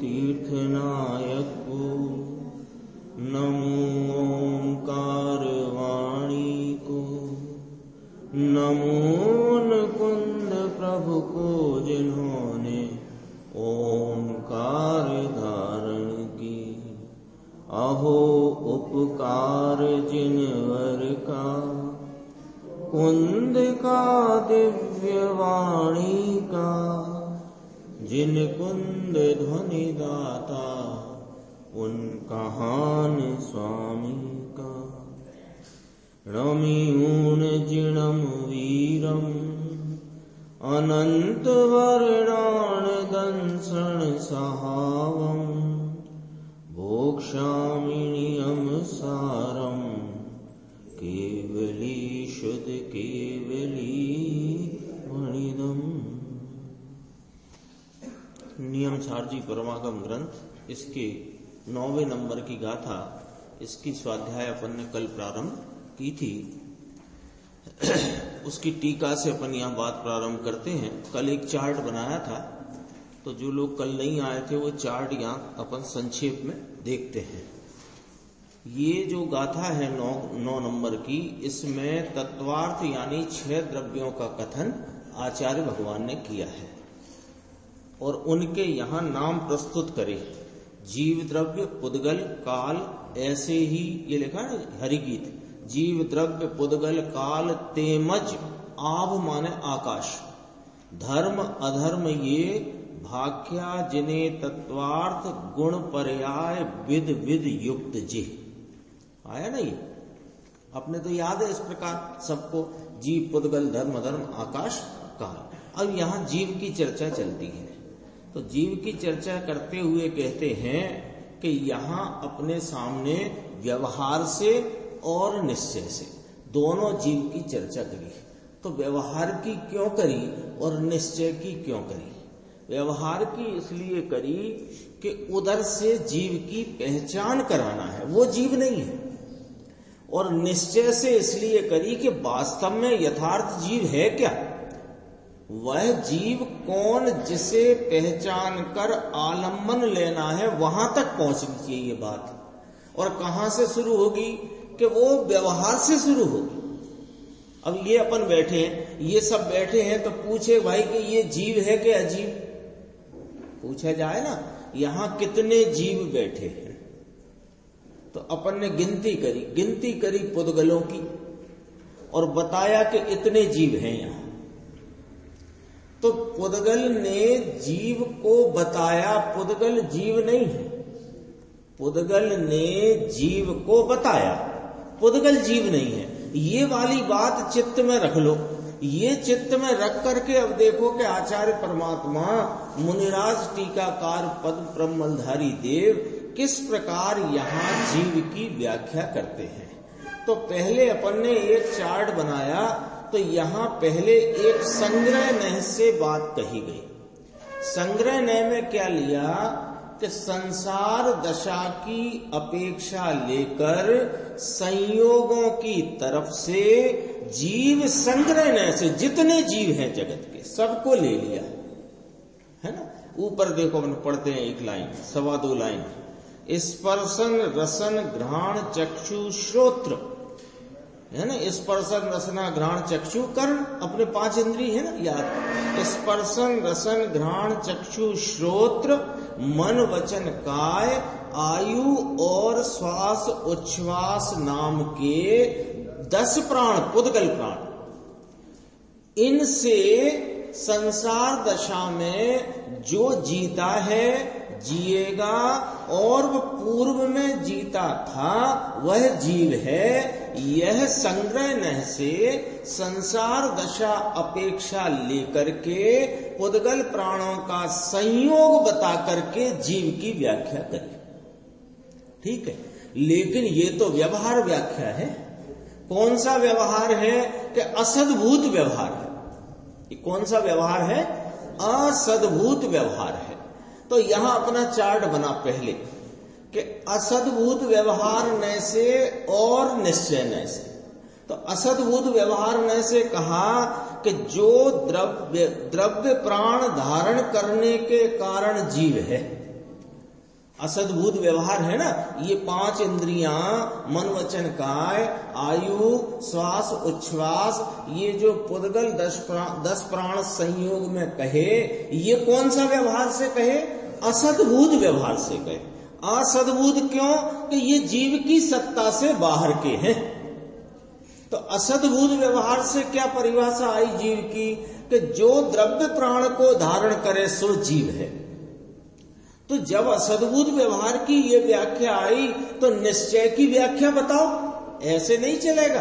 तीर्थनायक को, नमो ओंकार वाणी को, नमो मुकुंद प्रभु को जिन्होंने ओंकार धारण की। अहो उपकार जिनवर का, कुंद का दिव्य वाणी का, जिन कुंद ध्वनि दाता उन कहान स्वामी का। रमिऊन जिणम वीरम, अनंत वर्णान दंसण सहावम, भोक्ष्यामि नियम सारम, केवली शुद्ध केवली मणिदम। नियम सार जी परमागम ग्रंथ, इसके 9वें नंबर की गाथा, इसकी स्वाध्याय अपन ने कल प्रारंभ की थी। उसकी टीका से अपन यहाँ बात प्रारंभ करते हैं। कल एक चार्ट बनाया था, तो जो लोग कल नहीं आए थे वो चार्ट यहाँ अपन संक्षेप में देखते हैं। ये जो गाथा है 9 नंबर की, इसमें तत्वार्थ यानी 6 द्रव्यों का कथन आचार्य भगवान ने किया है और उनके यहाँ नाम प्रस्तुत करे। जीव द्रव्य, पुद्गल, काल, ऐसे ही ये लिखा है हरिगीत। जीव द्रव्य, पुद्गल, काल, तेमज, आभ माने आकाश, धर्म अधर्म ये भाख्या जिने तत्वार्थ गुण पर्याय विद विद युक्त जी। आया ना ये? अपने तो याद है इस प्रकार सबको, जीव, पुद्गल, धर्म अधर्म, आकाश, काल। अब यहाँ जीव की चर्चा चलती है, तो जीव की चर्चा करते हुए कहते हैं कि यहाँ अपने सामने व्यवहार से और निश्चय से दोनों जीव की चर्चा करी। तो व्यवहार की क्यों करी और निश्चय की क्यों करी? व्यवहार की इसलिए करी कि उधर से जीव की पहचान कराना है, वो जीव नहीं है। और निश्चय से इसलिए करी कि वास्तव में यथार्थ जीव है क्या? वह जीव कौन जिसे पहचान कर आलम्बन लेना है, वहां तक पहुंचनी चाहिए ये बात। और कहां से शुरू होगी? कि वो व्यवहार से शुरू होगी। अब ये अपन बैठे हैं, ये सब बैठे हैं, तो पूछे भाई कि ये जीव है कि अजीब? पूछा जाए ना, यहां कितने जीव बैठे हैं? तो अपन ने गिनती करी पुद्गलों की और बताया कि इतने जीव हैं यहां। तो पुद्गल ने जीव को बताया, पुद्गल जीव नहीं है। पुद्गल ने जीव को बताया, पुद्गल जीव नहीं है। ये वाली बात चित्त में रख लो। ये चित्त में रख करके अब देखो कि आचार्य परमात्मा मुनिराज टीकाकार पद ब्रह्मधारी देव किस प्रकार यहाँ जीव की व्याख्या करते हैं। तो पहले अपन ने एक चार्ट बनाया, तो यहाँ पहले एक संग्रह नह से बात कही गई। संग्रह नह में क्या लिया कि संसार दशा की अपेक्षा लेकर संयोगों की तरफ से जीव संग्रह नह से जितने जीव हैं जगत के सबको ले लिया है ना। ऊपर देखो अपन पढ़ते हैं एक लाइन, 2.25 लाइन। स्पर्शन रसन घ्राण चक्षु श्रोत्र है ना। स्पर्शन रसना घ्राण चक्षु कर्ण, अपने 5 इंद्रिय है ना याद। स्पर्शन रसन घ्राण चक्षु श्रोत्र मन वचन काय आयु और श्वास उच्छ्वास नाम के 10 प्राण, पुद्गल प्राण। इनसे संसार दशा में जो जीता है जिएगा, और वह पूर्व में जीता था वह जीव है। यह संग्रह नह से संसार दशा अपेक्षा लेकर के पुद्गल प्राणों का संयोग बता करके जीव की व्याख्या करी। ठीक है, लेकिन ये तो व्यवहार व्याख्या है। कौन सा व्यवहार है? कि असद्भूत व्यवहार है। ये कौन सा व्यवहार है? असद्भूत व्यवहार है। तो यहां अपना चार्ट बना पहले कि असद्भूत व्यवहार न से और निश्चय न से। तो असद्भूत व्यवहार न से कहा कि जो द्रव्य प्राण धारण करने के कारण जीव है, असद्भूत व्यवहार है ना, ये 5 इंद्रियां, मन वचन काय, आयु, श्वास उच्छ्वास, ये जो पुद्गल 10 प्राण संयोग में कहे, ये कौन सा व्यवहार से कहे? असद्भूत व्यवहार से कहे। असद्भूत क्यों? कि ये जीव की सत्ता से बाहर के हैं। तो असद्भूत व्यवहार से क्या परिभाषा आई जीव की? कि जो द्रव्य प्राण को धारण करे सो जीव है। तो जब असद्भूत व्यवहार की ये व्याख्या आई तो निश्चय की व्याख्या बताओ, ऐसे नहीं चलेगा।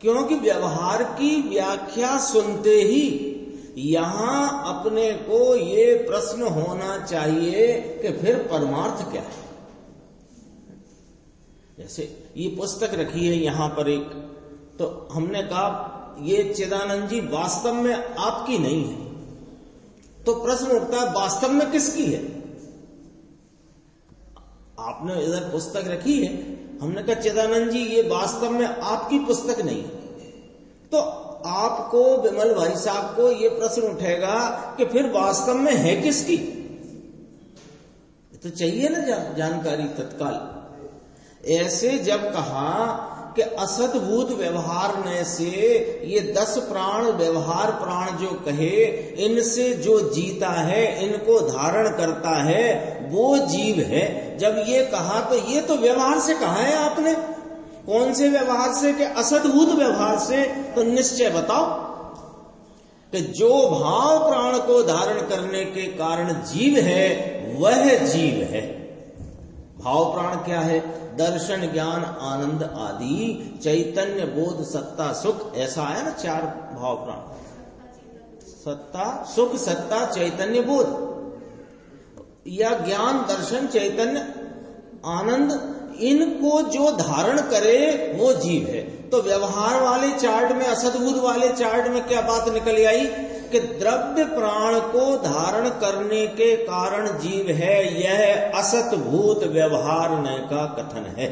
क्योंकि व्यवहार की व्याख्या सुनते ही यहां अपने को ये प्रश्न होना चाहिए कि फिर परमार्थ क्या है। जैसे ये पुस्तक रखी है यहां पर एक, तो हमने कहा ये चिदानंद जी वास्तव में आपकी नहीं है, तो प्रश्न उठता है वास्तव में किसकी है? आपने इधर पुस्तक रखी है, हमने कहा चिदानंद जी ये वास्तव में आपकी पुस्तक नहीं है, तो आपको विमल भाई साहब को ये प्रश्न उठेगा कि फिर वास्तव में है किसकी? तो चाहिए ना जानकारी तत्काल। ऐसे जब कहा कि असद्भूत व्यवहार ने से ये 10 प्राण व्यवहार प्राण जो कहे, इनसे जो जीता है, इनको धारण करता है, वो जीव है। जब ये कहा तो ये तो व्यवहार से कहा है आपने। कौन से व्यवहार से? कि असद्भूत व्यवहार से। तो निश्चय बताओ कि जो भाव प्राण को धारण करने के कारण जीव है वह जीव है। भाव प्राण क्या है? दर्शन ज्ञान आनंद आदि, चैतन्य बोध सत्ता सुख, ऐसा है ना 4 भाव प्राण। सत्ता सुख, सत्ता चैतन्य बोध, या ज्ञान दर्शन चैतन्य आनंद, इनको जो धारण करे वो जीव है। तो व्यवहार वाले चार्ट में, असद्भूत वाले चार्ट में क्या बात निकल आई? कि द्रव्य प्राण को धारण करने के कारण जीव है, यह असतभूत व्यवहार न का कथन है।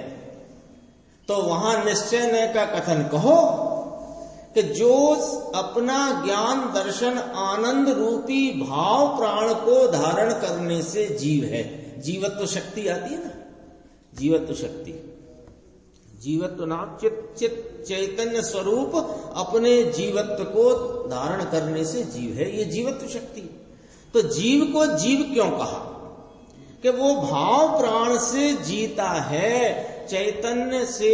तो वहां निश्चय न का कथन कहो कि जो अपना ज्ञान दर्शन आनंद रूपी भाव प्राण को धारण करने से जीव है। जीवत्व शक्ति आती है ना, जीवत्व शक्ति, जीवत्व नाम चित चैतन्य स्वरूप अपने जीवत्व को धारण करने से जीव है, ये जीवत्व शक्ति। तो जीव को जीव क्यों कहा? कि वो भाव प्राण से जीता है, चैतन्य से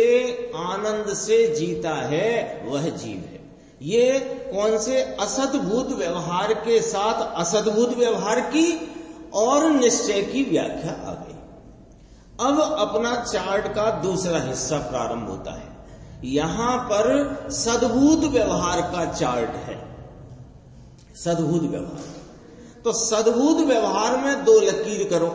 आनंद से जीता है, वह जीव है। ये कौन से? असद्भूत व्यवहार के साथ असद्भूत व्यवहार की और निश्चय की व्याख्या आ गई। अब अपना चार्ट का दूसरा हिस्सा प्रारंभ होता है। यहां पर सद्भूत व्यवहार का चार्ट है। सद्भूत व्यवहार, तो सद्भूत व्यवहार में 2 लकीर करो,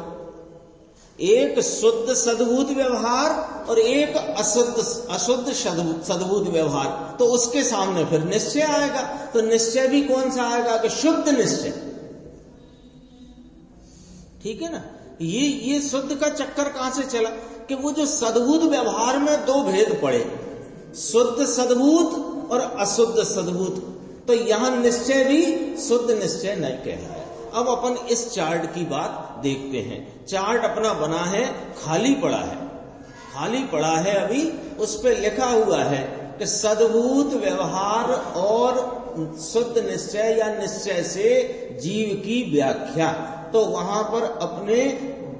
एक शुद्ध सद्भूत व्यवहार और एक अशुद्ध सद्भूत व्यवहार। तो उसके सामने फिर निश्चय आएगा। तो निश्चय भी कौन सा आएगा? कि शुद्ध निश्चय। ठीक है ना। ये शुद्ध का चक्कर कहां से चला? कि वो जो सद्भूत व्यवहार में 2 भेद पड़े, शुद्ध सद्भूत और अशुद्ध सद्भूत। तो यहां निश्चय भी शुद्ध निश्चय नहीं कहलाया। अब अपन इस चार्ट की बात देखते हैं। चार्ट अपना बना है, खाली पड़ा है, खाली पड़ा है अभी। उस पे लिखा हुआ है कि सद्भूत व्यवहार और शुद्ध निश्चय या निश्चय से जीव की व्याख्या। तो वहां पर अपने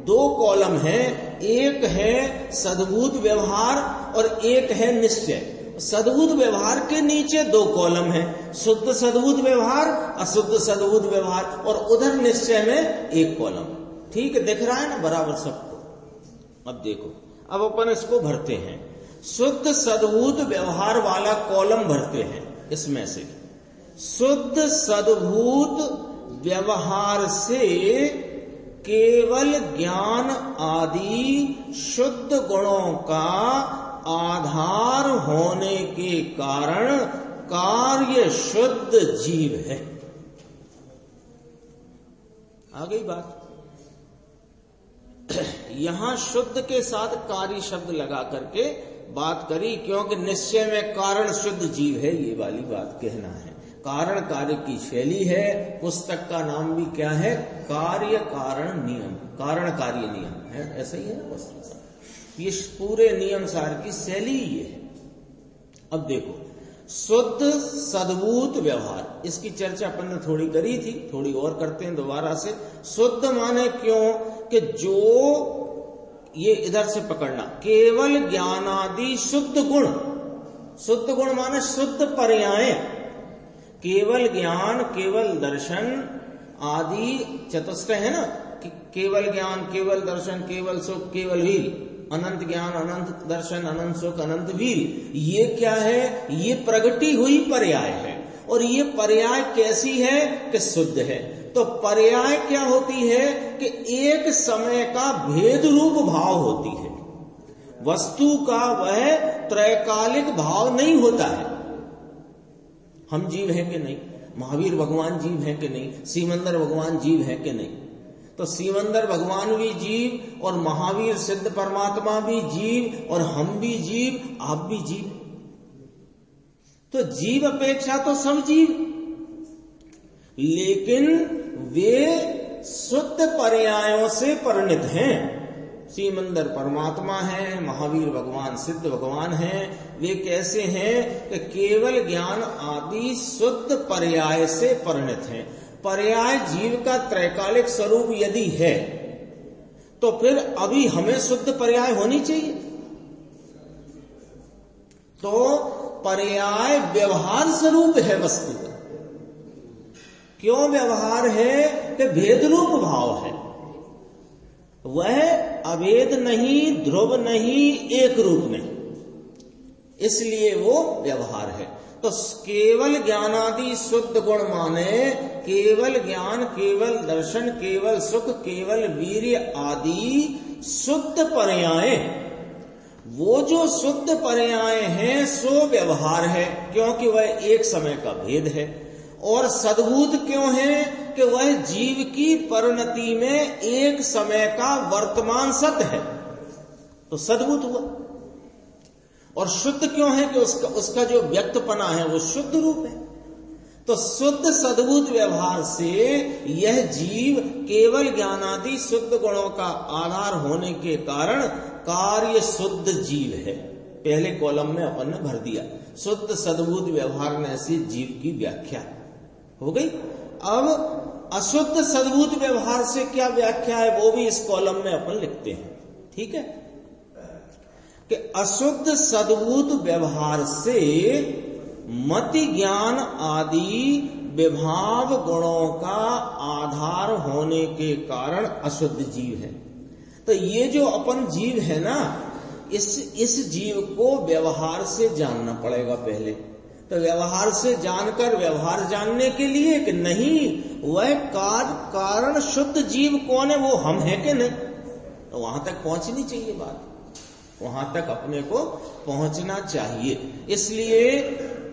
2 कॉलम है, एक है सद्भूत व्यवहार और एक है निश्चय। सद्भूत व्यवहार के नीचे 2 कॉलम है, शुद्ध सद्भूत व्यवहार, अशुद्ध सद्भूत व्यवहार, और उधर निश्चय में 1 कॉलम। ठीक है, दिख रहा है ना बराबर सबको? अब देखो, अब अपन इसको भरते हैं। शुद्ध सद्भूत व्यवहार वाला कॉलम भरते हैं इसमें से। शुद्ध सद्भूत व्यवहार से केवल ज्ञान आदि शुद्ध गुणों का आधार होने के कारण कार्य शुद्ध जीव है। आ गई बात? यहां शुद्ध के साथ कार्य शब्द लगा करके बात करी, क्योंकि निश्चय में कारण शुद्ध जीव है, ये वाली बात कहना है। कारण कार्य की शैली है। पुस्तक का नाम भी क्या है? कार्य कारण नियम, कारण कार्य नियम है, ऐसा ही है ना पुस्तक। ये पूरे नियम सार की शैली ये है। अब देखो, शुद्ध सद्भूत व्यवहार, इसकी चर्चा अपन ने थोड़ी करी थी, थोड़ी और करते हैं दोबारा से। शुद्ध माने क्यों कि जो, ये इधर से पकड़ना, केवल ज्ञानादि शुद्ध गुण, शुद्ध गुण माने शुद्ध पर्याय, केवल ज्ञान, केवल दर्शन आदि चतुष्टय है ना, केवल ज्ञान, केवल दर्शन, केवल सुख, केवल वीर, अनंत ज्ञान, अनंत दर्शन, अनंत सुख, अनंत वीर, ये क्या है? ये प्रगटी हुई पर्याय है। और ये पर्याय कैसी है? कि शुद्ध है। तो पर्याय क्या होती है? कि एक समय का भेद रूप भाव होती है, वस्तु का वह त्रैकालिक भाव नहीं होता है। हम जीव हैं कि नहीं, महावीर भगवान जीव हैं कि नहीं, सीमंदर भगवान जीव हैं कि नहीं, तो सीमंदर भगवान भी जीव और महावीर सिद्ध परमात्मा भी जीव और हम भी जीव, आप भी जीव। तो जीव अपेक्षा तो सब जीव, लेकिन वे शुद्ध पर्यायों से परिणित हैं। सीमंदर परमात्मा है, महावीर भगवान सिद्ध भगवान हैं। वे कैसे हैं? कि केवल ज्ञान आदि शुद्ध पर्याय से परिणित हैं। पर्याय जीव का त्रैकालिक स्वरूप यदि है तो फिर अभी हमें शुद्ध पर्याय होनी चाहिए। तो पर्याय व्यवहार स्वरूप है वस्तु का। क्यों व्यवहार है? कि भेद रूप भाव है, वह अभेद नहीं, ध्रुव नहीं, एक रूप नहीं, इसलिए वो व्यवहार है। तो केवल ज्ञानादि शुद्ध गुण माने केवल ज्ञान, केवल दर्शन, केवल सुख, केवल वीर्य आदि शुद्ध पर्याय। वो जो शुद्ध पर्याय हैं सो व्यवहार है, क्योंकि वह एक समय का भेद है। और सद्भूत क्यों है? कि वह जीव की परिणति में एक समय का वर्तमान सत्य है, तो सद्भूत हुआ। और शुद्ध क्यों है? कि उसका जो व्यक्तपना है वो शुद्ध रूप है। तो शुद्ध सद्भूत व्यवहार से यह जीव केवल ज्ञानादि शुद्ध गुणों का आधार होने के कारण कार्य शुद्ध जीव है। पहले कॉलम में अपन ने भर दिया, शुद्ध सद्भूत व्यवहार में से जीव की व्याख्या हो गई। अब अशुद्ध सद्भूत व्यवहार से क्या व्याख्या है वो भी इस कॉलम में अपन लिखते हैं, ठीक है। कि अशुद्ध सद्भूत व्यवहार से मति ज्ञान आदि विभाव गुणों का आधार होने के कारण अशुद्ध जीव है। तो ये जो अपन जीव है ना, इस जीव को व्यवहार से जानना पड़ेगा पहले। तो व्यवहार से जानकर व्यवहार जानने के लिए कि नहीं वह कारण शुद्ध जीव कौन है, वो हम है कि नहीं, तो वहां तक पहुंचनी चाहिए बात, वहां तक अपने को पहुंचना चाहिए। इसलिए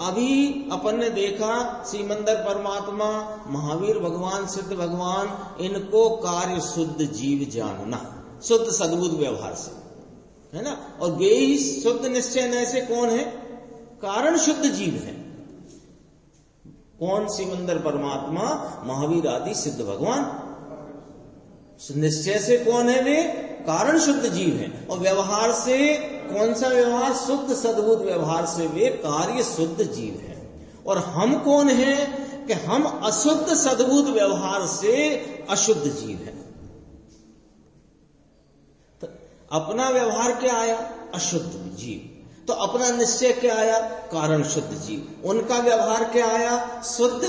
अभी अपन ने देखा सीमंदर परमात्मा, महावीर भगवान, सिद्ध भगवान, इनको कार्य शुद्ध जीव जानना शुद्ध सद्भूत व्यवहार से, है ना। और वे ही शुद्ध निश्चय नय से कौन है? कारण शुद्ध जीव है। कौन? सीमंदर परमात्मा, महावीर आदि सिद्ध भगवान। निश्चय से कौन है? वे कारण शुद्ध जीव हैं। और व्यवहार से कौन सा व्यवहार? शुद्ध सद्भूत व्यवहार से वे कार्य शुद्ध जीव हैं। और हम कौन हैं? कि हम अशुद्ध सद्भूत व्यवहार से अशुद्ध जीव हैं। तो अपना व्यवहार क्या आया? अशुद्ध जीव। तो अपना निश्चय क्या आया? कारण शुद्ध जीव। उनका व्यवहार क्या आया? शुद्ध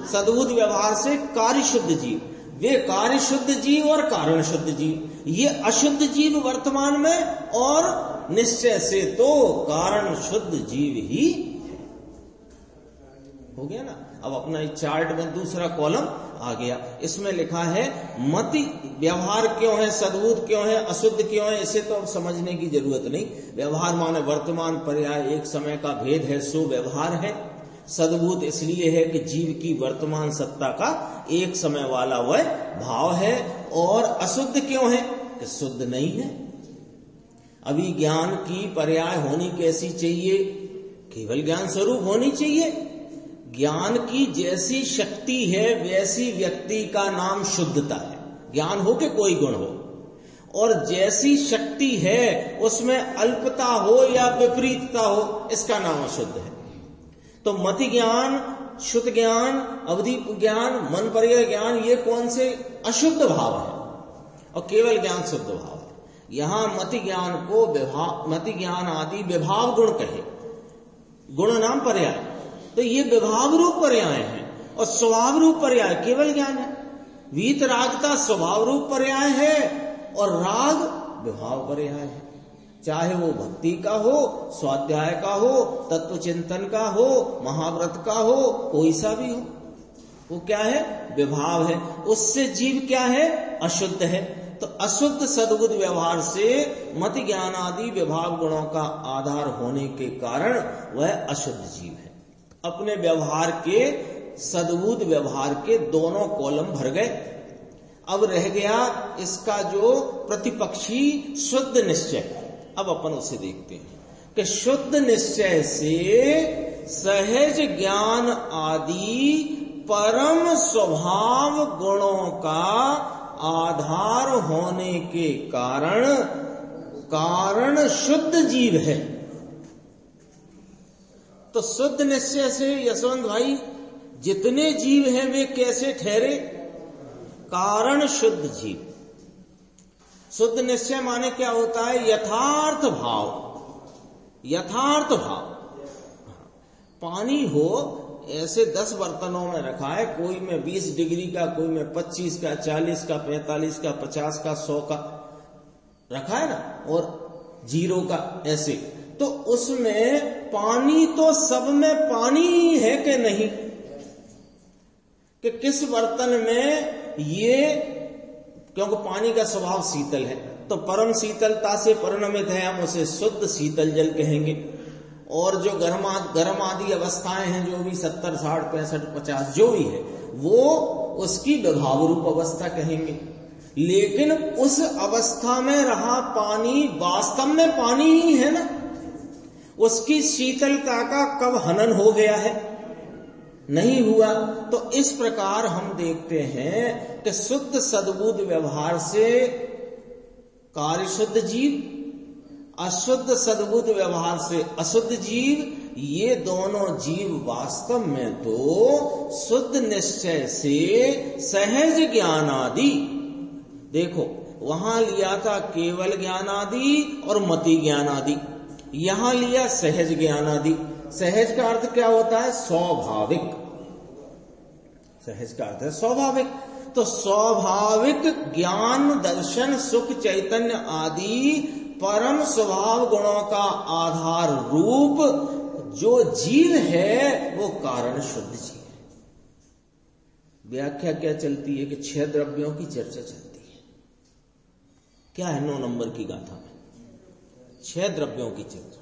सद्भूत व्यवहार से कार्य शुद्ध जीव। वे कार्य शुद्ध जीव और कारण शुद्ध जीव, ये अशुद्ध जीव वर्तमान में, और निश्चय से तो कारण शुद्ध जीव ही हो गया ना। अब अपना इस चार्ट में दूसरा कॉलम आ गया, इसमें लिखा है मति व्यवहार क्यों है, सद्भूत क्यों है, अशुद्ध क्यों है, इसे तो अब समझने की जरूरत नहीं। व्यवहार माने वर्तमान पर्याय, एक समय का भेद है, सो व्यवहार है। सद्भूत इसलिए है कि जीव की वर्तमान सत्ता का एक समय वाला वह भाव है। और अशुद्ध क्यों है? कि शुद्ध नहीं है। अभी ज्ञान की पर्याय होनी कैसी चाहिए? केवल ज्ञान स्वरूप होनी चाहिए। ज्ञान की जैसी शक्ति है वैसी व्यक्ति का नाम शुद्धता है। ज्ञान हो के कोई गुण हो, और जैसी शक्ति है उसमें अल्पता हो या विपरीतता हो, इसका नाम अशुद्ध है। तो मति ज्ञान, शुद्ध ज्ञान, अवधि ज्ञान, मन पर्याय ज्ञान, ये कौन से अशुद्ध भाव है, और केवल ज्ञान शुद्ध भाव है। यहां मति ज्ञान को मति ज्ञान आदि विभाव गुण कहे, गुण नाम पर्याय, तो ये विभाव रूप पर्याय हैं, और स्वभाव रूप पर्याय केवल ज्ञान है। वीतरागता स्वभाव रूप पर्याय है और राग विभाव पर्याय है। चाहे वो भक्ति का हो, स्वाध्याय का हो, तत्व चिंतन का हो, महाव्रत का हो, कोई सा भी हो, वो क्या है, विभाव है। उससे जीव क्या है, अशुद्ध है। तो अशुद्ध सद्बुद्ध व्यवहार से मति ज्ञान आदि विभाव गुणों का आधार होने के कारण वह अशुद्ध जीव है। अपने व्यवहार के, सद्बुद्ध व्यवहार के दोनों कॉलम भर गए। अब रह गया इसका जो प्रतिपक्षी शुद्ध निश्चय। अब अपन उसे देखते हैं कि शुद्ध निश्चय से सहज ज्ञान आदि परम स्वभाव गुणों का आधार होने के कारण शुद्ध जीव है। तो शुद्ध निश्चय से यशवंत भाई जितने जीव हैं वे कैसे ठहरे, कारण शुद्ध जीव। शुद्ध निश्चय माने क्या होता है, यथार्थ भाव। यथार्थ भाव, पानी हो ऐसे 10 बर्तनों में रखा है, कोई में 20 डिग्री का, कोई में 25 का, 40 का, 45 का, 50 का, 100 का रखा है ना, और 0 का, ऐसे। तो उसमें पानी तो सब में पानी ही है कि नहीं, कि किस बर्तन में ये, क्योंकि पानी का स्वभाव शीतल है, तो परम शीतलता से परिणमित है, हम उसे शुद्ध शीतल जल कहेंगे। और जो गर्म आदि अवस्थाएं हैं, जो भी 70, 60, 65, 50 जो भी है, वो उसकी विभाव रूप अवस्था कहेंगे। लेकिन उस अवस्था में रहा पानी वास्तव में पानी ही है ना, उसकी शीतलता का कब हनन हो गया है, नहीं हुआ। तो इस प्रकार हम देखते हैं कि शुद्ध सद्बुद्ध व्यवहार से कार्य शुद्ध जीव, अशुद्ध सद्बुद्ध व्यवहार से अशुद्ध जीव, ये दोनों जीव वास्तव में तो शुद्ध निश्चय से सहज ज्ञान आदि, देखो वहां लिया था केवल ज्ञान आदि और मति ज्ञान आदि, यहां लिया सहज ज्ञान आदि। सहज का अर्थ क्या होता है, स्वाभाविक। सहज का अर्थ है स्वाभाविक। तो स्वाभाविक ज्ञान, दर्शन, सुख, चैतन्य आदि परम स्वभाव गुणों का आधार रूप जो जीव है वो कारण शुद्ध जीव है। व्याख्या क्या चलती है कि 6 द्रव्यों की चर्चा चलती है। क्या है 9 नंबर की गाथा में 6 द्रव्यों की चर्चा,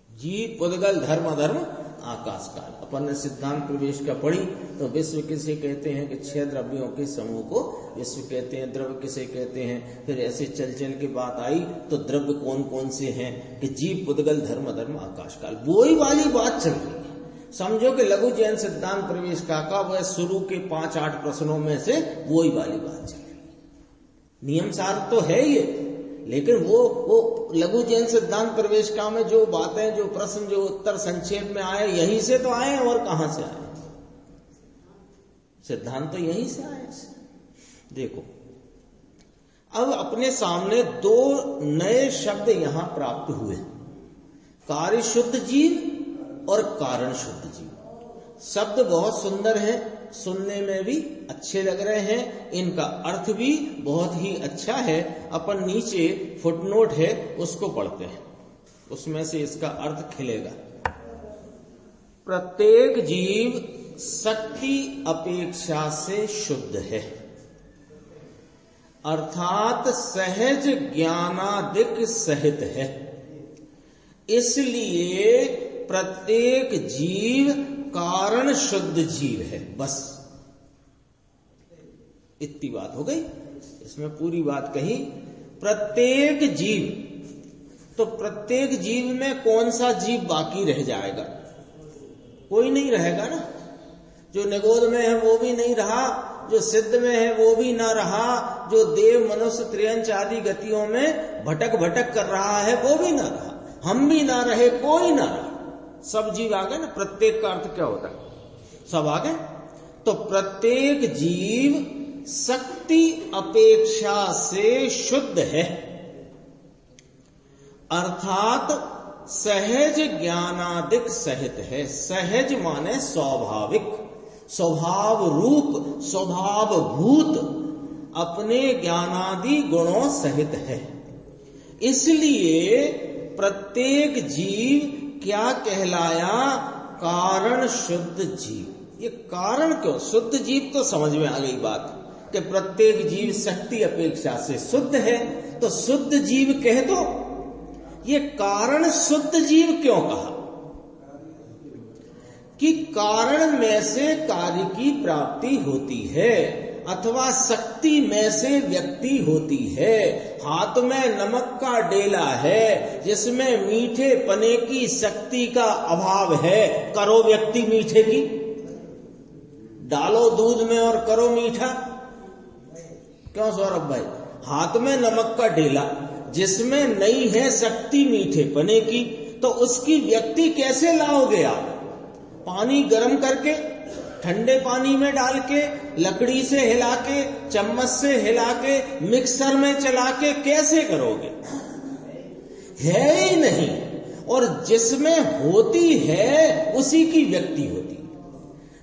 जीव, पुद्गल, धर्म, अधर्म, आकाश काल। अपन ने सिद्धांत प्रवेश का पढ़ी तो विश्व किसे कहते हैं कि 6 द्रव्यों के समूह को विश्व कहते हैं, द्रव्य किसे कहते हैं। फिर ऐसे चल चल के बात आई तो द्रव्य कौन कौन से हैं कि जीव, पुद्गल, धर्म, अधर्म, आकाश काल। वही वाली बात चल रही है। समझो कि लघु जैन सिद्धांत प्रवेश का वह शुरू के 5-8 प्रश्नों में से वही वाली बात चल रही है। नियम सार तो है ये, लेकिन वो लघु जैन सिद्धांत प्रवेश का में जो बातें, जो प्रश्न, जो उत्तर संक्षेप में आए, यहीं से तो आए और कहां से आए, सिद्धांत तो यहीं से आए। देखो अब अपने सामने 2 नए शब्द यहां प्राप्त हुए, कार्य शुद्ध जीव और कारण शुद्ध जीव। शब्द बहुत सुंदर है, सुनने में भी अच्छे लग रहे हैं, इनका अर्थ भी बहुत ही अच्छा है। अपन नीचे फुटनोट है उसको पढ़ते हैं, उसमें से इसका अर्थ खिलेगा। प्रत्येक जीव शक्ति अपेक्षा से शुद्ध है, अर्थात सहज ज्ञानादिक सहित है। इसलिए प्रत्येक जीव कारण शुद्ध जीव है। बस इतनी बात हो गई, इसमें पूरी बात कही। प्रत्येक जीव, तो प्रत्येक जीव में कौन सा जीव बाकी रह जाएगा, कोई नहीं रहेगा ना। जो निगोद में है वो भी नहीं रहा, जो सिद्ध में है वो भी ना रहा, जो देव मनुष्य त्रियंच आदि गतियों में भटक भटक कर रहा है वो भी ना रहा, हम भी ना रहे, कोई ना रहा, सब जीव आ गए ना। प्रत्येक का अर्थ क्या होता है? सब आ गए। तो प्रत्येक जीव शक्ति अपेक्षा से शुद्ध है, अर्थात सहज ज्ञानादिक सहित है। सहज माने स्वाभाविक, स्वभाव रूप, स्वभाव भूत, अपने ज्ञानादि गुणों सहित है। इसलिए प्रत्येक जीव क्या कहलाया? कारण शुद्ध जीव। ये कारण क्यों? शुद्ध जीव तो समझ में आ गई बात कि प्रत्येक जीव शक्ति अपेक्षा से शुद्ध है, तो शुद्ध जीव कह दो। ये कारण शुद्ध जीव क्यों कहा? कि कारण में से कार्य की प्राप्ति होती है, अथवा शक्ति में से व्यक्ति होती है। हाथ में नमक का डेला है जिसमें मीठे पने की शक्ति का अभाव है, करो व्यक्ति मीठे की। डालो दूध में और करो मीठा। क्यों सौरभ भाई? हाथ में नमक का डेला जिसमें नहीं है शक्ति मीठे पने की, तो उसकी व्यक्ति कैसे लाओगे आप? पानी गर्म करके, ठंडे पानी में डाल के, लकड़ी से हिला के, चम्मच से हिला के, मिक्सर में चला के कैसे करोगे? है ही नहीं। और जिसमें होती है उसी की व्यक्ति होती है।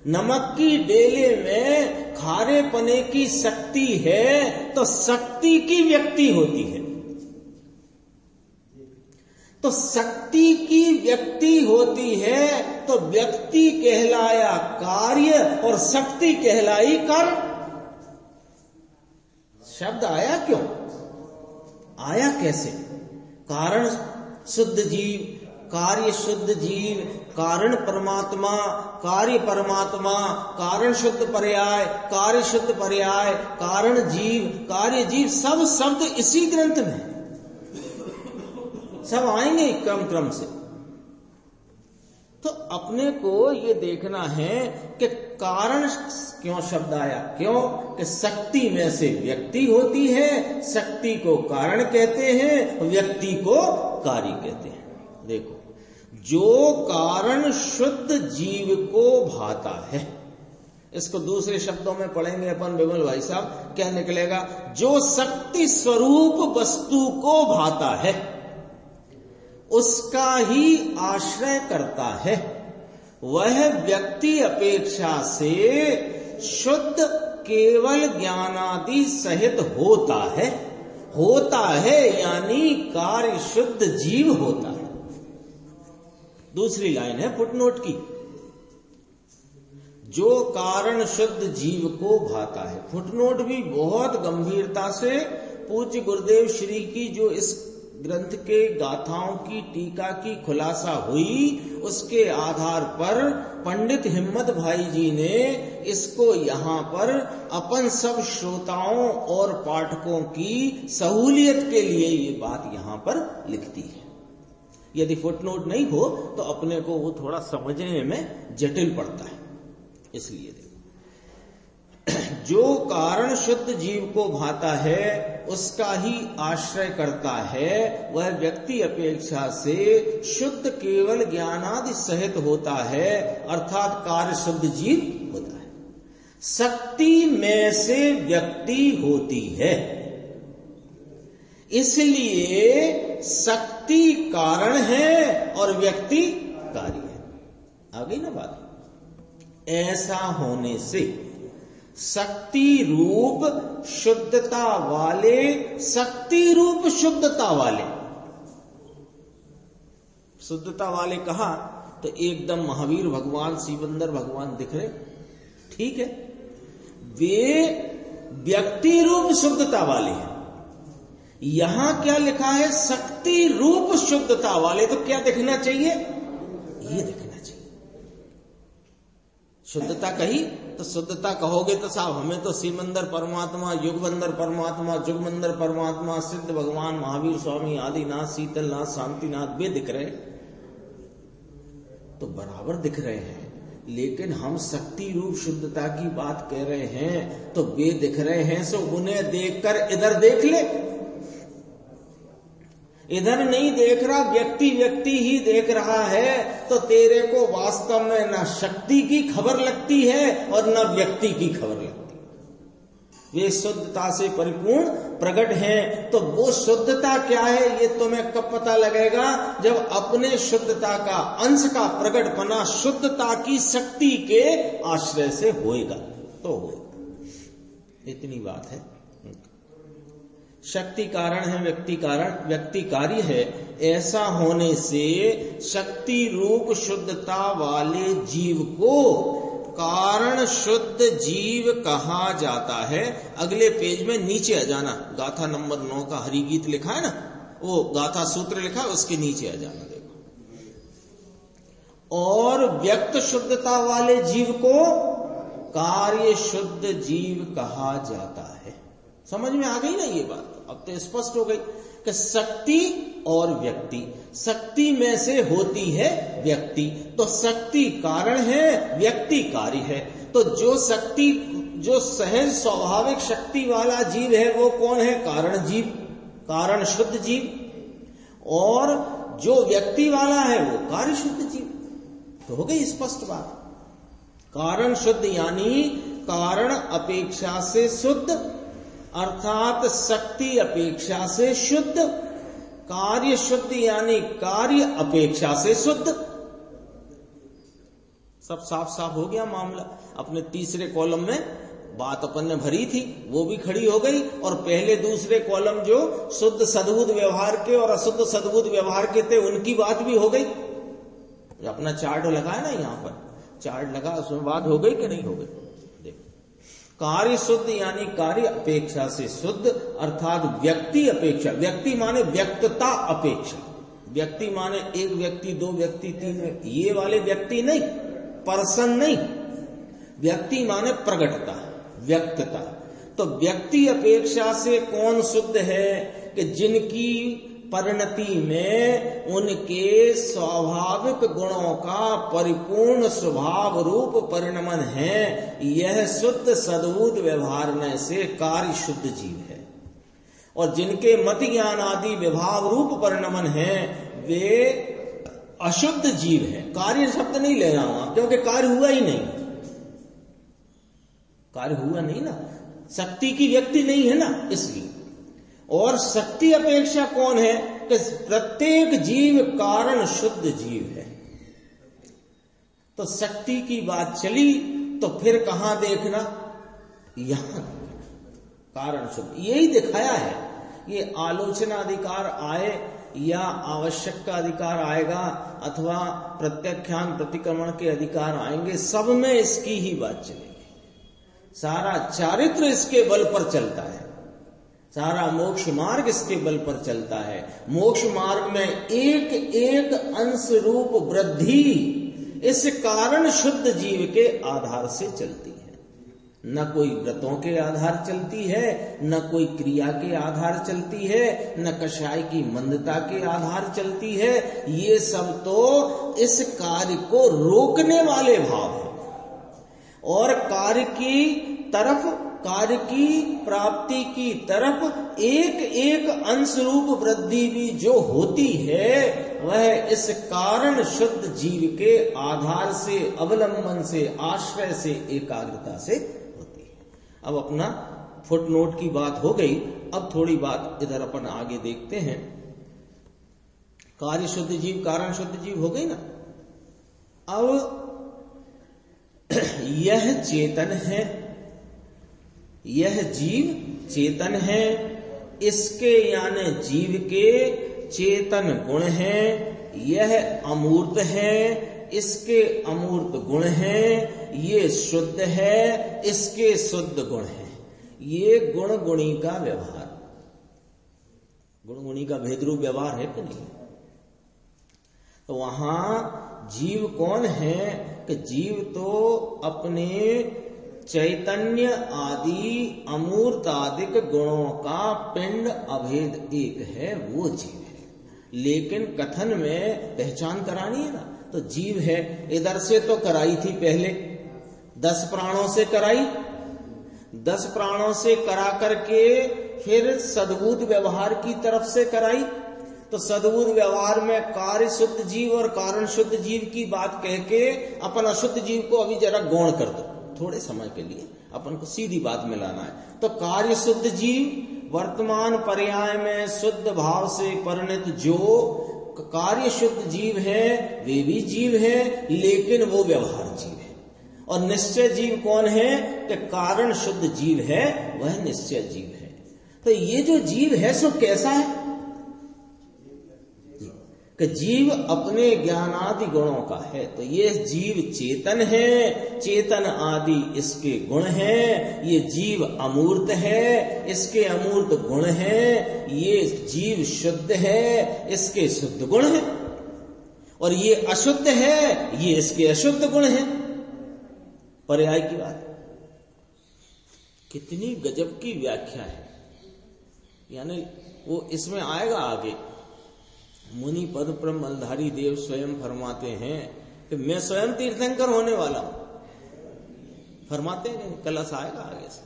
नमक की डेले में खारे पने की शक्ति है तो शक्ति की व्यक्ति होती है। तो शक्ति की व्यक्ति होती है तो व्यक्ति कहलाया कार्य और शक्ति कहलाई कारण। शब्द आया क्यों? आया कैसे? कारण शुद्ध जीव, कार्य शुद्ध जीव, कारण परमात्मा, कार्य परमात्मा, कारण शुद्ध पर्याय, कार्य शुद्ध पर्याय, कारण जीव, कार्य जीव, सब शब्द इसी ग्रंथ में सब आएंगे क्रम से। तो अपने को ये देखना है कि कारण क्यों शब्द आया? क्यों? कि शक्ति में से व्यक्ति होती है, शक्ति को कारण कहते हैं, व्यक्ति को कार्य कहते हैं। देखो, जो कारण शुद्ध जीव को भाता है, इसको दूसरे शब्दों में पढ़ेंगे अपन विमल भाई साहब, क्या निकलेगा? जो शक्ति स्वरूप वस्तु को भाता है उसका ही आश्रय करता है, वह व्यक्ति अपेक्षा से शुद्ध केवल ज्ञानादि सहित होता है। होता है यानी कार्य शुद्ध जीव होता है। दूसरी लाइन है फुटनोट की, जो कारण शुद्ध जीव को भाता है। फुटनोट भी बहुत गंभीरता से पूज्य गुरुदेव श्री की जो इस ग्रंथ के गाथाओं की टीका की खुलासा हुई, उसके आधार पर पंडित हिम्मत भाई जी ने इसको यहाँ पर अपन सब श्रोताओं और पाठकों की सहूलियत के लिए ये बात यहाँ पर लिखती है। यदि फुटनोट नहीं हो तो अपने को वो थोड़ा समझने में जटिल पड़ता है। इसलिए जो कारण शुद्ध जीव को भाता है उसका ही आश्रय करता है, वह व्यक्ति अपेक्षा से शुद्ध केवल ज्ञानादि सहित होता है, अर्थात कार्य शुद्ध जीव होता है। शक्ति में से व्यक्ति होती है, इसलिए शक्ति कारण है और व्यक्ति कार्य है। आ गई ना बात? ऐसा होने से शक्ति रूप शुद्धता वाले, शक्ति रूप शुद्धता वाले, शुद्धता वाले कहा तो एकदम महावीर भगवान, शिवंदर भगवान दिख रहे, ठीक है। वे व्यक्ति रूप शुद्धता वाले हैं। यहां क्या लिखा है? शक्ति रूप शुद्धता वाले। तो क्या दिखना चाहिए? ये दिखना चाहिए। शुद्धता कही तो शुद्धता कहोगे तो साहब हमें तो सिमंदर परमात्मा, युगबंदर परमात्मा, जुगमंदर परमात्मा, सिद्ध भगवान, महावीर स्वामी, आदिनाथ, शीतलनाथ, शांतिनाथ वे दिख रहे, तो बराबर दिख रहे हैं। लेकिन हम शक्ति रूप शुद्धता की बात कह रहे हैं तो वे दिख रहे हैं सो उन्हें देखकर इधर देख ले। इधर नहीं देख रहा, व्यक्ति व्यक्ति ही देख रहा है, तो तेरे को वास्तव में न शक्ति की खबर लगती है और न व्यक्ति की खबर लगती है। वे शुद्धता से परिपूर्ण प्रकट हैं। तो वो शुद्धता क्या है ये तुम्हें कब पता लगेगा? जब अपने शुद्धता का अंश का प्रकटपना शुद्धता की शक्ति के आश्रय से होएगा तो होएगा। इतनी बात है। शक्ति कारण है, व्यक्ति कारण, व्यक्ति कार्य है। ऐसा होने से शक्ति रूप शुद्धता वाले जीव को कारण शुद्ध जीव कहा जाता है। अगले पेज में नीचे आ जाना, गाथा नंबर 9 का हरि गीत लिखा है ना, वो गाथा सूत्र लिखा है, उसके नीचे आ जाना देखो। और व्यक्त शुद्धता वाले जीव को कार्य शुद्ध जीव कहा जाता है। समझ में आ गई ना ये बात? अब तो स्पष्ट हो गई कि शक्ति और व्यक्ति, शक्ति में से होती है व्यक्ति, तो शक्ति कारण है, व्यक्ति कार्य है। तो जो शक्ति, जो सहज स्वाभाविक शक्ति वाला जीव है वो कौन है? कारण जीव, कारण शुद्ध जीव। और जो व्यक्ति वाला है वो कार्य शुद्ध जीव। तो हो गई स्पष्ट बात। कारण शुद्ध यानी कारण अपेक्षा से शुद्ध, अर्थात शक्ति अपेक्षा से शुद्ध। कार्य शुद्ध यानी कार्य अपेक्षा से शुद्ध। सब साफ साफ हो गया मामला। अपने तीसरे कॉलम में बात अपन ने भरी थी वो भी खड़ी हो गई, और पहले दूसरे कॉलम जो शुद्ध सद्बुद्ध व्यवहार के और अशुद्ध सद्बुद्ध व्यवहार के थे उनकी बात भी हो गई। अपना चार्ट लगा है ना, यहाँ पर चार्ट लगा, उसमें बात हो गई कि नहीं हो गई? कार्य शुद्ध यानी कार्य अपेक्षा से शुद्ध, अर्थात व्यक्ति अपेक्षा, व्यक्ति माने व्यक्तता अपेक्षा, व्यक्ति माने एक व्यक्ति, दो व्यक्ति, तीन व्यक्ति, ये वाले व्यक्ति नहीं, पर्सन नहीं। व्यक्ति माने प्रगटता, व्यक्तता। तो व्यक्ति अपेक्षा से कौन शुद्ध है? कि जिनकी परिणति में उनके स्वाभाविक गुणों का परिपूर्ण स्वभाव रूप परिणमन है। यह शुद्ध सद्बुद्ध व्यवहार में से कार्य शुद्ध जीव है। और जिनके मति ज्ञान आदि विभाव रूप परिणमन है वे अशुद्ध जीव है। कार्य शब्द नहीं ले रहा हूं क्योंकि कार्य हुआ ही नहीं, कार्य हुआ नहीं ना, शक्ति की व्यक्ति नहीं है ना, इसलिए। और शक्ति अपेक्षा कौन है? कि प्रत्येक जीव कारण शुद्ध जीव है। तो शक्ति की बात चली तो फिर कहां देखना? यहां कारण शुद्ध, यही दिखाया है। ये आलोचना अधिकार आए या आवश्यक का अधिकार आएगा अथवा प्रत्याख्यान प्रतिक्रमण के अधिकार आएंगे, सब में इसकी ही बात चलेगी। सारा चारित्र इसके बल पर चलता है, सारा मोक्ष मार्ग इसके बल पर चलता है। मोक्ष मार्ग में एक एक अंश रूप वृद्धि इस कारण शुद्ध जीव के आधार से चलती है। न कोई व्रतों के आधार चलती है, न कोई क्रिया के आधार चलती है, न कषाय की मंदता के आधार चलती है। ये सब तो इस कार्य को रोकने वाले भाव हैं। और कार्य की तरफ, कार्य की प्राप्ति की तरफ एक एक अंश रूप वृद्धि भी जो होती है वह इस कारण शुद्ध जीव के आधार से, अवलंबन से, आश्रय से, एकाग्रता से होती है। अब अपना फुटनोट की बात हो गई। अब थोड़ी बात इधर अपन आगे देखते हैं। कार्य शुद्ध जीव, कारण शुद्ध जीव हो गई ना। अब यह चेतन है, यह जीव चेतन है, इसके यानी जीव के चेतन गुण हैं। यह अमूर्त है, इसके अमूर्त गुण हैं। ये शुद्ध है, इसके शुद्ध गुण हैं। ये गुण गुणी का व्यवहार, गुण गुणी का भेदरूप व्यवहार है कि नहीं? तो वहां जीव कौन है? कि जीव तो अपने चैतन्य आदि अमूर्त आदिक गुणों का पिंड अभेद एक है, वो जीव है। लेकिन कथन में पहचान करानी है ना, तो जीव है, इधर से तो कराई थी पहले 10 प्राणों से कराई, 10 प्राणों से करा करके फिर सद्बुद्ध व्यवहार की तरफ से कराई। तो सद्बुद्ध व्यवहार में कार्य शुद्ध जीव और कारण शुद्ध जीव की बात कह के अपन अशुद्ध जीव को अभी जरा गौण कर दो, थोड़े समय के लिए अपन को सीधी बात में लाना है। तो कार्य शुद्ध जीव वर्तमान पर्याय में शुद्ध भाव से परिणत जो कार्य शुद्ध जीव है वे भी जीव है, लेकिन वो व्यवहार जीव है। और निश्चय जीव कौन है? कि कारण शुद्ध जीव है, वह निश्चय जीव है। तो ये जो जीव है सो कैसा है? कि जीव अपने ज्ञानादि गुणों का है। तो ये जीव चेतन है, चेतन आदि इसके गुण हैं। ये जीव अमूर्त है, इसके अमूर्त गुण हैं। ये जीव शुद्ध है, इसके शुद्ध गुण हैं। और ये अशुद्ध है, ये इसके अशुद्ध गुण हैं। पर्याय की बात कितनी गजब की व्याख्या है। यानी वो इसमें आएगा आगे। मुनि पद ब्रह्म मलधारी देव स्वयं फरमाते हैं कि मैं स्वयं तीर्थंकर होने वाला हूं, फरमाते हैं। कलश आएगा आगे से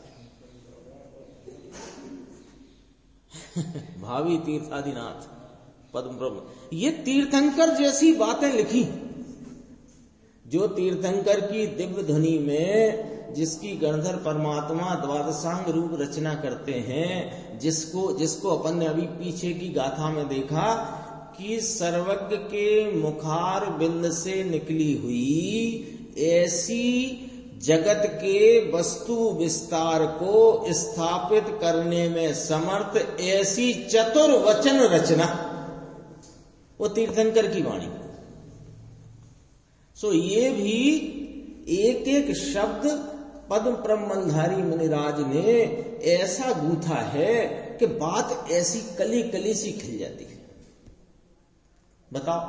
भावी तीर्थादिनाथ पद्म ब्रह्म, ये तीर्थंकर जैसी बातें लिखी। जो तीर्थंकर की दिव्य ध्वनि में जिसकी गणधर परमात्मा द्वादशांग रूप रचना करते हैं, जिसको अपन ने अभी पीछे की गाथा में देखा कि सर्वज्ञ के मुखार बिंद से निकली हुई ऐसी जगत के वस्तु विस्तार को स्थापित करने में समर्थ ऐसी चतुर वचन रचना, वो तीर्थंकर की वाणी। सो ये भी एक एक शब्द पद्म ब्रह्मधारी मुनिराज ने ऐसा गूथा है कि बात ऐसी कली कली सी खिल जाती है। बताओ,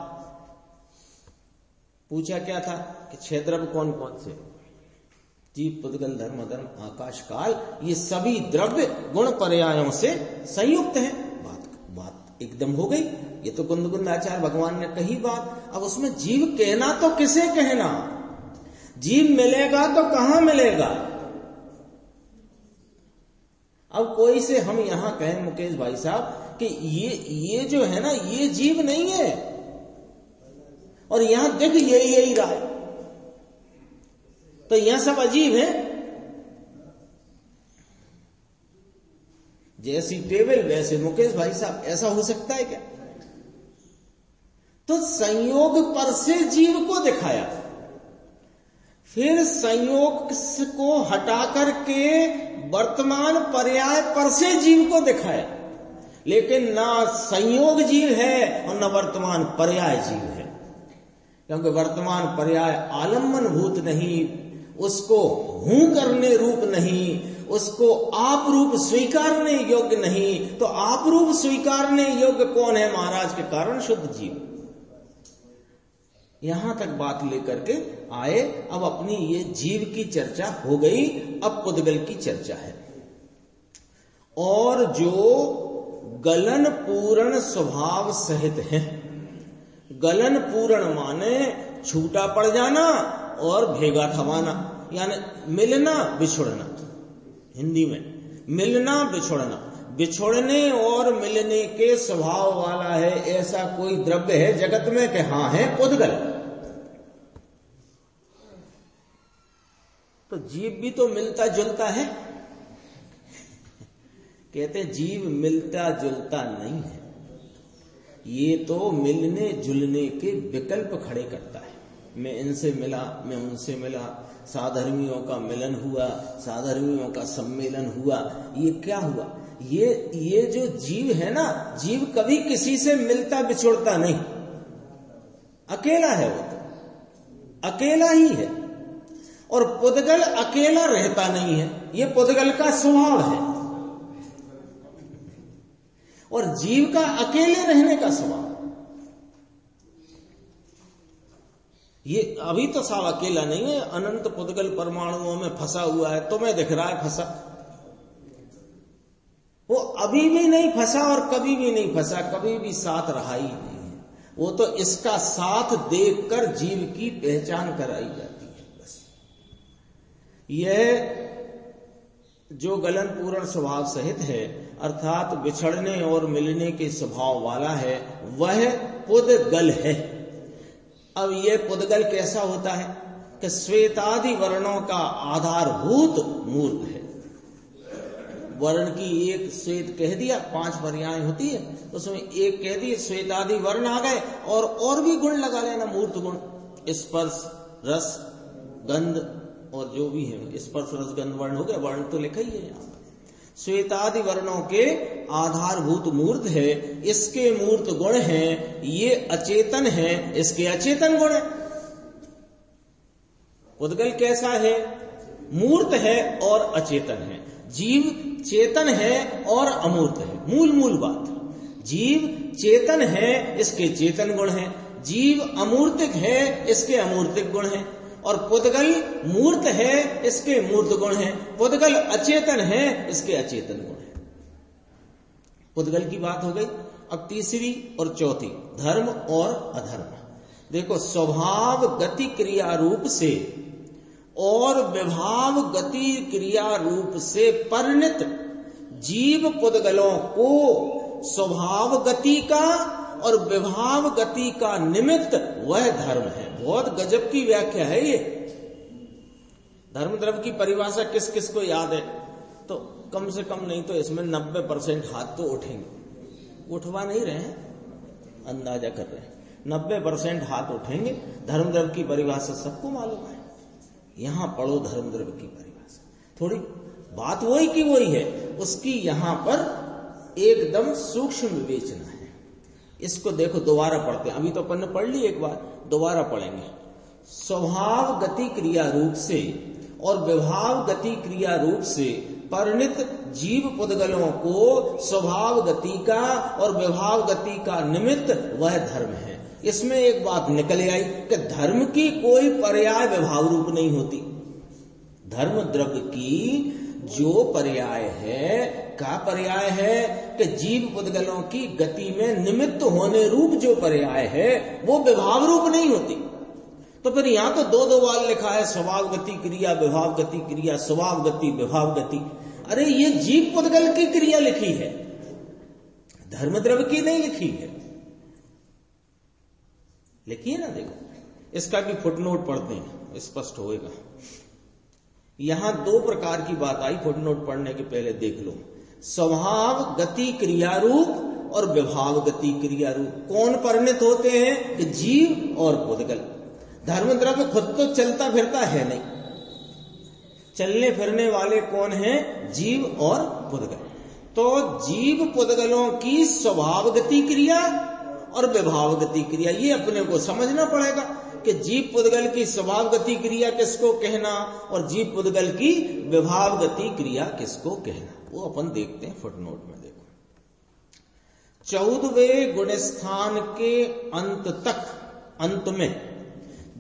पूछा क्या था कि 6 द्रव्य कौन कौन से? जीव पुद्गल धर्म धर्म आकाश काल, ये सभी द्रव्य गुण पर्यायों से संयुक्त हैं। बात एकदम हो गई। ये तो कुंद आचार्य भगवान ने कही बात। अब उसमें जीव कहना तो किसे कहना? जीव मिलेगा तो कहां मिलेगा? अब कोई से हम यहां कहें मुकेश भाई साहब कि ये जो है ना, ये जीव नहीं है और यहां दिख यही रहा है, तो यहां सब अजीब है। जैसी टेबल वैसे मुकेश भाई साहब, ऐसा हो सकता है क्या? तो संयोग पर से जीव को दिखाया, फिर संयोग को हटा करके वर्तमान पर्याय पर से जीव को दिखाया। लेकिन ना संयोग जीव है और न वर्तमान पर्याय जीव है, क्योंकि वर्तमान पर्याय आलम्बन भूत नहीं, उसको हूं करने रूप नहीं, उसको आप रूप स्वीकारने योग्य नहीं। तो आप रूप स्वीकारने योग्य कौन है महाराज? के कारण शुद्ध जीव। यहां तक बात लेकर के आए। अब अपनी ये जीव की चर्चा हो गई, अब पुद्गल की चर्चा है। और जो गलन पूर्ण स्वभाव सहित है, गलन पूर्ण माने छूटा पड़ जाना और भेगा थमाना, यानी मिलना बिछुड़ना। हिंदी में मिलना बिछुड़ना, बिछुड़ने और मिलने के स्वभाव वाला है ऐसा कोई द्रव्य है जगत में? कि हां है, पुद्गल। तो जीव भी तो मिलता जुलता है। कहते जीव मिलता जुलता नहीं है, ये तो मिलने जुलने के विकल्प खड़े करता है। मैं इनसे मिला, मैं उनसे मिला, साधर्मियों का मिलन हुआ, साधर्मियों का सम्मेलन हुआ। ये क्या हुआ? ये जो जीव है ना, जीव कभी किसी से मिलता बिछुड़ता नहीं, अकेला है। वो तो अकेला ही है। और पुद्गल अकेला रहता नहीं है, ये पुद्गल का स्वभाव है। और जीव का अकेले रहने का स्वभाव, ये अभी तो साव अकेला नहीं है, अनंत पुद्गल परमाणुओं में फंसा हुआ है। तुम्हें दिख रहा है फंसा, वो अभी भी नहीं फंसा और कभी भी नहीं फंसा, कभी भी साथ रहा ही नहीं है। वो तो इसका साथ देखकर जीव की पहचान कराई जाती है बस। यह जो गलन पूर्ण स्वभाव सहित है, अर्थात बिछड़ने और मिलने के स्वभाव वाला है, वह पुद्गल है। अब यह पुद्गल कैसा होता है कि श्वेतादि वर्णों का आधारभूत मूर्त है। वर्ण की एक श्वेत कह दिया, 5 पर्याय होती है, उसमें एक कह दिए श्वेतादि वर्ण आ गए, और भी गुण लगा लेना, मूर्त गुण, स्पर्श रस गंध और जो भी है, स्पर्श रस गंध वर्ण हो गया, वर्ण तो लिखा ही है यहाँ पर। श्वेतादि वर्णों के आधारभूत मूर्त है, इसके मूर्त गुण हैं, ये अचेतन है, इसके अचेतन गुण है। पुद्गल कैसा है? मूर्त है और अचेतन है। जीव चेतन है और अमूर्त है। मूल बात, जीव चेतन है, इसके चेतन गुण हैं। जीव अमूर्तिक है, इसके अमूर्तिक गुण हैं। और पुद्गल मूर्त है, इसके मूर्त गुण हैं। पुद्गल अचेतन है, इसके अचेतन गुण हैं। पुद्गल की बात हो गई। अब तीसरी और चौथी, धर्म और अधर्म। देखो, स्वभाव गति क्रिया रूप से और विभाव गति क्रिया रूप से परिणित जीव पुद्गलों को स्वभाव गति का और विभाव गति का निमित्त वह धर्म है। बहुत गजब की व्याख्या है ये। धर्म द्रव्य की परिभाषा किस किस को याद है? तो कम से कम नहीं तो इसमें 90% हाथ तो उठेंगे। उठवा नहीं रहे हैं, अंदाजा कर रहे हैं। 90% हाथ उठेंगे। धर्म द्रव्य की परिभाषा सबको मालूम है। यहां पढ़ो धर्म द्रव्य की परिभाषा, थोड़ी बात वही की वही है, उसकी यहां पर एकदम सूक्ष्म विवेचना है। इसको देखो, दोबारा पढ़ते हैं। अभी तो अपन ने पढ़ ली एक बार, दोबारा पढ़ेंगे। स्वभाव गति क्रिया रूप से और विभाव गति क्रिया रूप से परिणित जीव पुद्गलों को स्वभाव गति का और विभाव गति का निमित्त वह धर्म है। इसमें एक बात निकल आई कि धर्म की कोई पर्याय विभाव रूप नहीं होती। धर्म द्रव्य की जो पर्याय है, का पर्याय है कि जीव पुद्गलों की गति में निमित्त होने रूप जो पर्याय है वो विभाव रूप नहीं होती। तो फिर यहां तो दो बार लिखा है, स्वभाव गति क्रिया विभाव गति क्रिया, स्वभाव गति विभाव गति। अरे ये जीव पुद्गल की क्रिया लिखी है, धर्म द्रव्य की नहीं लिखी है। लिखिए ना, देखो इसका भी फुटनोट पढ़ते हैं, स्पष्ट होएगा। यहां 2 प्रकार की बात आई, फुटनोट पढ़ने के पहले देख लो। स्वभाव गति क्रिया रूप और विभाव गति क्रिया रूप कौन परिणित होते हैं? कि जीव और पुद्गल। धर्म द्रव्य खुद तो चलता फिरता है नहीं, चलने फिरने वाले कौन हैं? जीव और पुद्गल। तो जीव पुद्गलों की स्वभाव गति क्रिया और विभाव गति क्रिया, ये अपने को समझना पड़ेगा कि जीव पुद्गल की स्वभाव गति क्रिया किसको कहना और जीव पुद्गल की विभाव गति क्रिया किसको कहना, वो अपन देखते हैं फुटनोट में। देखो, 14वें गुणस्थान के अंत में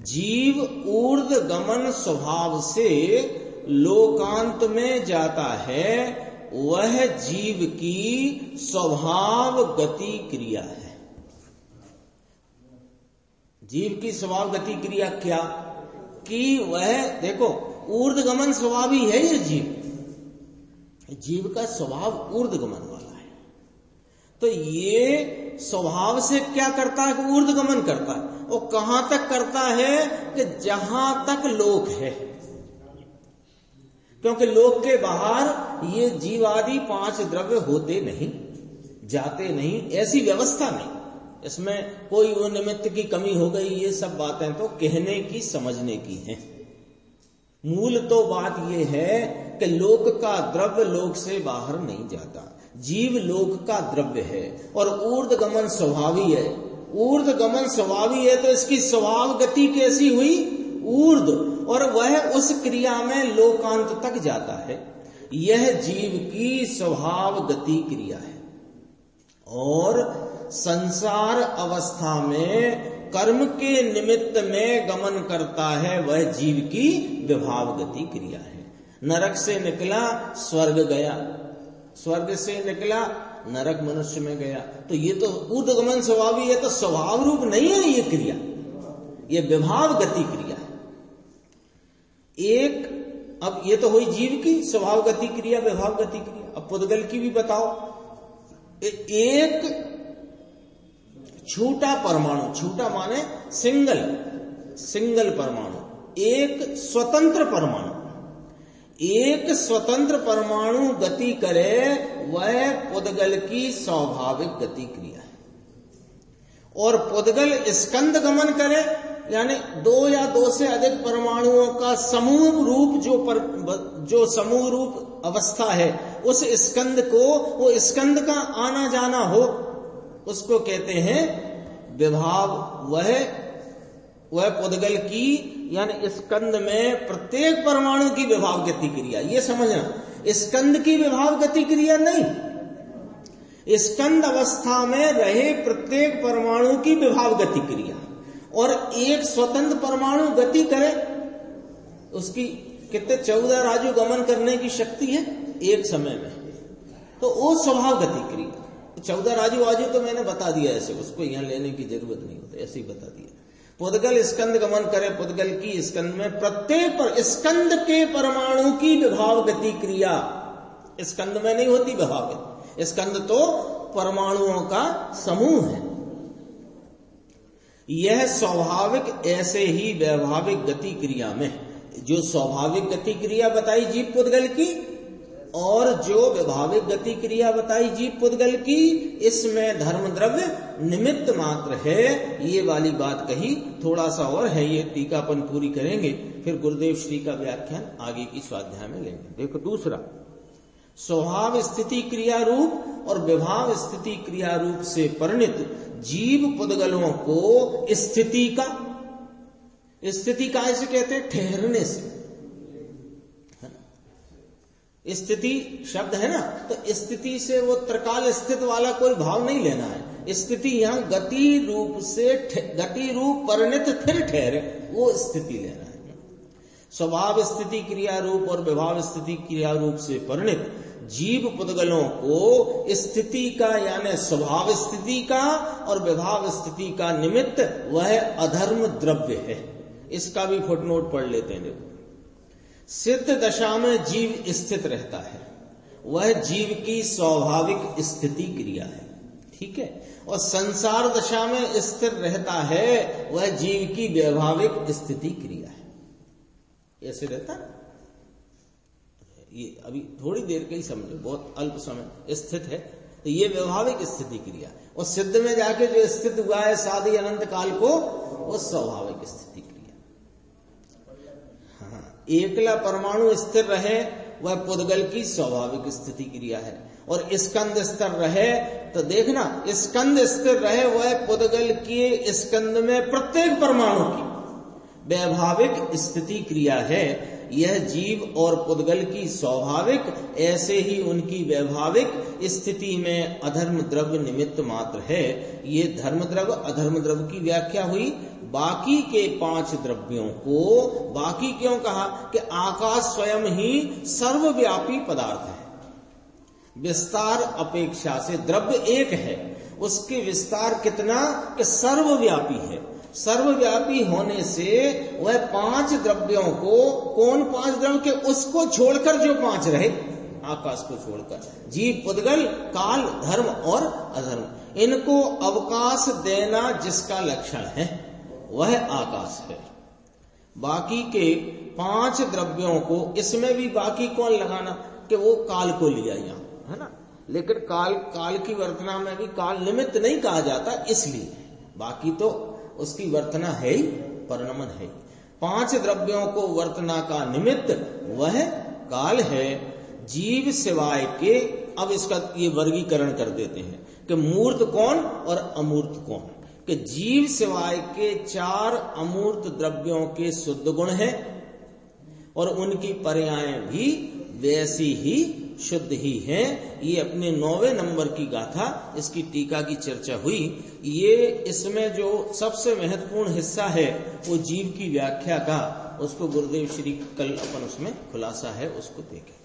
जीव ऊर्ध्व गमन स्वभाव से लोकांत में जाता है, वह जीव की स्वभाव गति क्रिया है। जीव की स्वभाव गति क्रिया क्या? कि वह देखो ऊर्ध्वगमन स्वभाव ही है ये जीव का स्वभाव ऊर्ध्वगमन वाला है। तो ये स्वभाव से क्या करता है? कि ऊर्ध्वगमन करता है। और कहां तक करता है? कि जहां तक लोक है, क्योंकि लोक के बाहर ये जीवादि 5 द्रव्य होते नहीं, जाते नहीं, ऐसी व्यवस्था नहीं। इसमें कोई वो निमित्त की कमी हो गई, ये सब बातें तो कहने की समझने की हैं। मूल तो बात ये है कि लोक का द्रव्य लोक से बाहर नहीं जाता, जीव लोक का द्रव्य है और ऊर्ध्वगमन स्वभावी है। ऊर्ध्वगमन स्वभावी है तो इसकी स्वभाव गति कैसी हुई? ऊर्ध्व, और वह उस क्रिया में लोकांत तक जाता है। यह जीव की स्वभाव गति क्रिया है। और संसार अवस्था में कर्म के निमित्त में गमन करता है, वह जीव की विभाव गति क्रिया है। नरक से निकला स्वर्ग गया, स्वर्ग से निकला नरक मनुष्य में गया। तो ये तो ऊर्ध्वगमन स्वभाव, ये तो स्वभाव रूप नहीं है ये क्रिया, ये विभाव गति क्रिया है। एक अब ये तो हुई जीव की स्वभाव गति क्रिया, विभाव गति क्रिया। अब पुद्गल की भी बताओ। एक छोटा परमाणु, छोटा माने सिंगल परमाणु, एक स्वतंत्र परमाणु, एक स्वतंत्र परमाणु गति करे, वह पुद्गल की स्वाभाविक गति क्रिया है। और पुद्गल स्कंद गमन करे, यानी दो या दो से अधिक परमाणुओं का समूह रूप जो समूह रूप अवस्था है, उस स्कंद को, वो स्कंद का आना जाना हो, उसको कहते हैं विभाव। वह पुद्गल की, यानी स्कंद में प्रत्येक परमाणु की विभाव गति क्रिया। ये समझना, स्कंद की विभाव गति क्रिया नहीं, स्कंद अवस्था में रहे प्रत्येक परमाणु की विभाव गति क्रिया। और एक स्वतंत्र परमाणु गति करे, उसकी कितने 14 राजु गमन करने की शक्ति है एक समय में, तो वो स्वभाव गति क्रिया। 14 राजु तो मैंने बता दिया ऐसे, उसको यहां लेने की जरूरत नहीं होती, ऐसे ही बता दिया। पुद्गल स्कंद गमन करे, पुद्गल की स्कंद में प्रत्येक स्कंद के परमाणु की विभाव गति क्रिया। स्कंद में नहीं होती विभाव गति, स्कंद तो परमाणुओं का समूह है। यह स्वाभाविक ऐसे ही वैभाविक गति क्रिया में, जो स्वाभाविक गति क्रिया बताई जीव पुद्गल की और जो विभाविक गति क्रिया बताई जीव पुद्गल की, इसमें धर्म द्रव्य निमित्त मात्र है। ये वाली बात कही, थोड़ा सा और है, ये टीकापन पूरी करेंगे, फिर गुरुदेव श्री का व्याख्यान आगे की स्वाध्याय में लेंगे। देखो दूसरा, स्वभाव स्थिति क्रिया रूप और विभाव स्थिति क्रिया रूप से परिणित जीव पुद्गलों को स्थिति का ऐसे कहते हैं ठहरने से, स्थिति शब्द है ना, तो स्थिति से वो त्रिकाल स्थित वाला कोई भाव नहीं लेना है। स्थिति यहां गति रूप से, गति रूप परिणित फिर ठहरे, वो स्थिति लेना है। स्वभाव स्थिति क्रिया रूप और विभाव स्थिति क्रिया रूप से परिणित जीव पुद्गलों को स्थिति का, यानी स्वभाव स्थिति का और विभाव स्थिति का निमित्त वह अधर्म द्रव्य है। इसका भी फुटनोट पढ़ लेते हैं। देखो, सिद्ध दशा में जीव स्थित रहता है, वह जीव की स्वाभाविक स्थिति क्रिया है, ठीक है। और संसार दशा में स्थिर रहता है, वह जीव की वैभाविक स्थिति क्रिया है। ऐसे रहता है, ये अभी थोड़ी देर के ही समझो, बहुत अल्प समय स्थित है, तो ये वैभाविक स्थिति क्रिया। और सिद्ध में जाके जो स्थित हुआ है साधी अनंत काल को, वो स्वाभाविक स्थिति क्रिया। एकला परमाणु स्थिर रहे, वह पुद्गल की स्वाभाविक स्थिति क्रिया है। और स्कंद स्थिर रहे, तो देखना, स्कंद स्थिर रहे, वह पुद्गल की स्कंद में प्रत्येक परमाणु की वैभाविक स्थिति क्रिया है। यह जीव और पुद्गल की स्वाभाविक, ऐसे ही उनकी वैभाविक स्थिति में अधर्म द्रव्य निमित्त मात्र है। ये धर्म द्रव्य अधर्म द्रव्य की व्याख्या हुई। बाकी के 5 द्रव्यों को, बाकी क्यों कहा कि आकाश स्वयं ही सर्वव्यापी पदार्थ है। विस्तार अपेक्षा से द्रव्य एक है, उसके विस्तार कितना कि सर्वव्यापी है। सर्वव्यापी होने से वह 5 द्रव्यों को, कौन 5 द्रव्य के, उसको छोड़कर जो 5 रहे, आकाश को छोड़कर, जीव पुद्गल काल धर्म और अधर्म, इनको अवकाश देना जिसका लक्षण है वह आकाश है। बाकी के 5 द्रव्यों को, इसमें भी बाकी कौन लगाना कि वो काल को लिया यहां, है ना। लेकिन काल की वर्तना में भी काल निमित्त नहीं कहा जाता, इसलिए बाकी तो उसकी वर्तना है ही, परिणमन है ही। 5 द्रव्यों को वर्तना का निमित्त वह काल है। जीव सिवाय के, अब इसका ये वर्गीकरण कर देते हैं कि मूर्त कौन और अमूर्त कौन, कि जीव सिवाय के 4 अमूर्त द्रव्यों के शुद्ध गुण हैं और उनकी पर्याय भी वैसी ही शुद्ध ही हैं। ये अपने 9वें नंबर की गाथा, इसकी टीका की चर्चा हुई। ये इसमें जो सबसे महत्वपूर्ण हिस्सा है वो जीव की व्याख्या का, उसको गुरुदेव श्री कल अपन उसमें खुलासा है, उसको देखें।